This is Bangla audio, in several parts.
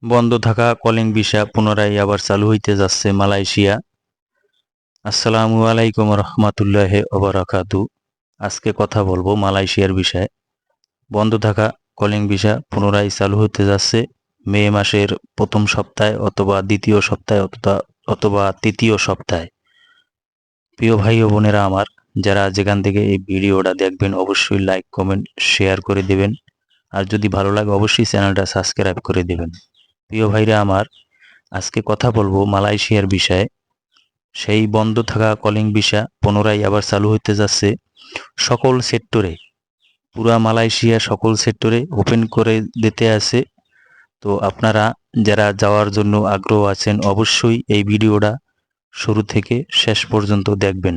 বন্ধ থাকা কলিং ভিসা পুনরায় আবার চালু হইতে যাচ্ছে মালয়েশিয়া। আসসালামু আলাইকুম রহমাতুল্লাহি ওয়া বারাকাতু। আজকে কথা বলবো মালয়েশিয়ার বিষয়ে। বন্ধ থাকা কলিং ভিসা পুনরায় চালু হতে যাচ্ছে মে মাসের প্রথম সপ্তাহে অথবা দ্বিতীয় সপ্তাহে অথবা তৃতীয় সপ্তাহে। প্রিয় ভাই ও বোনেরা আমার, যারা যেখান থেকে এই ভিডিওটা দেখবেন অবশ্যই লাইক কমেন্ট শেয়ার করে দেবেন, আর যদি ভালো লাগে অবশ্যই চ্যানেলটা সাবস্ক্রাইব করে দেবেন। প্রিয় ভাইরা আমার, আজকে কথা বলবো মালয়েশিয়ার বিষয়ে। সেই বন্ধ থাকা কলিং ভিসা পুনরায় আবার চালু হতে যাচ্ছে সকল সেক্টরে। পুরা মালয়েশিয়া সকল সেক্টরে ওপেন করে দিতে আছে। তো আপনারা যারা যাওয়ার জন্য আগ্রহ আছেন অবশ্যই এই ভিডিওটা শুরু থেকে শেষ পর্যন্ত দেখবেন।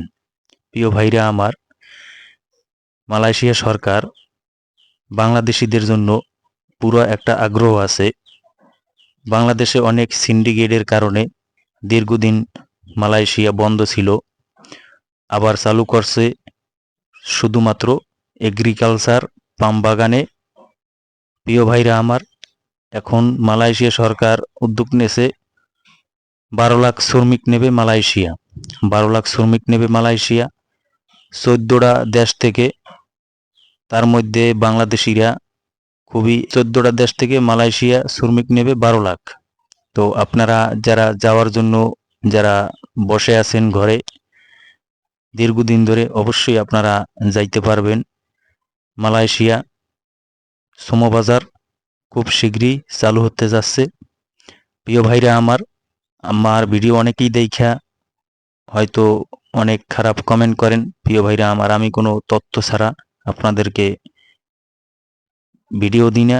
প্রিয় ভাইরা আমার, মালয়েশিয়া সরকার বাংলাদেশিদের জন্য পুরো একটা আগ্রহ আছে। বাংলাদেশে অনেক সিন্ডিকেটের কারণে দীর্ঘদিন মালয়েশিয়া বন্ধ ছিল, আবার চালু করছে শুধুমাত্র এগ্রিকালচার পাম বাগানে। প্রিয় ভাইরা আমার, এখন মালয়েশিয়া সরকার উদ্যোগ নেছে 12 লাখ শ্রমিক নেবে মালয়েশিয়া। 12 লাখ শ্রমিক নেবে মালয়েশিয়া 14টা দেশ থেকে। তার মধ্যে বাংলাদেশিরা খুবই 14টা দেশ থেকে মালয়েশিয়া শ্রমিক নেবে 12 লাখ। তো আপনারা যারা যাওয়ার জন্য যারা বসে আছেন ঘরে দীর্ঘদিন ধরে, অবশ্যই আপনারা যাইতে পারবেন মালয়েশিয়া। শ্রমবাজার খুব শীঘ্রই চালু হতে যাচ্ছে। প্রিয় ভাইরা আমার ভিডিও অনেকেই দেখা হয়তো অনেক খারাপ কমেন্ট করেন। প্রিয় ভাইরা আমার, আমি কোনো তথ্য ছাড়া আপনাদেরকে ভিডিও দিই না,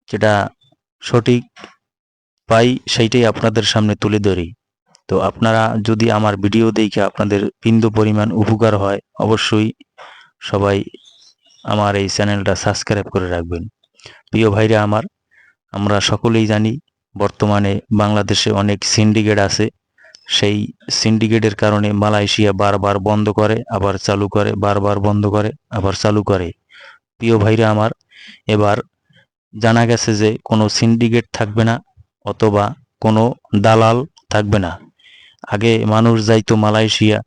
যেটা সঠিক পাই সেইটাই আপনাদের সামনে তুলে ধরি। তো আপনারা যদি আমার ভিডিও দেখে আপনাদের বিন্দু পরিমাণ উপকার হয় অবশ্যই সবাই আমার এই চ্যানেলটা সাবস্ক্রাইব করে রাখবেন। প্রিয় ভাইরা আমার, আমরা সকলেই জানি বর্তমানে বাংলাদেশে অনেক সিন্ডিকেট আছে। সেই সিন্ডিকেটের কারণে মালয়েশিয়া বারবার বন্ধ করে আবার চালু করে, বারবার বন্ধ করে আবার চালু করে। প্রিয় ভাইরা আমার, এবার জানা গেছে যে কোনো সিন্ডিকেট থাকবে না অথবা কোনো দালাল থাকবে না। আগে মানুষ যাইতো মালয়েশিয়া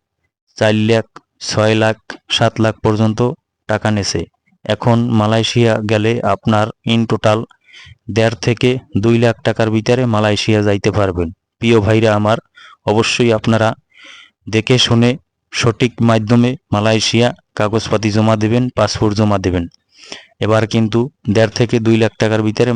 4 লাখ 6 লাখ 7 লাখ পর্যন্ত টাকা নেছে। এখন মালয়েশিয়া গেলে আপনার ইন টোটাল 1.5 থেকে 2 লাখ টাকার ভিতরে মালয়েশিয়া যাইতে পারবেন। প্রিয় ভাইরা আমার, অবশ্যই আপনারা দেখে শুনে সঠিক মাধ্যমে মালয়েশিয়া কাগজপাতি জমা দেবেন, পাসপোর্ট জমা দেবেন। এবার কিন্তু 1.5 থেকে 2 লাখ টাকার ভিতরে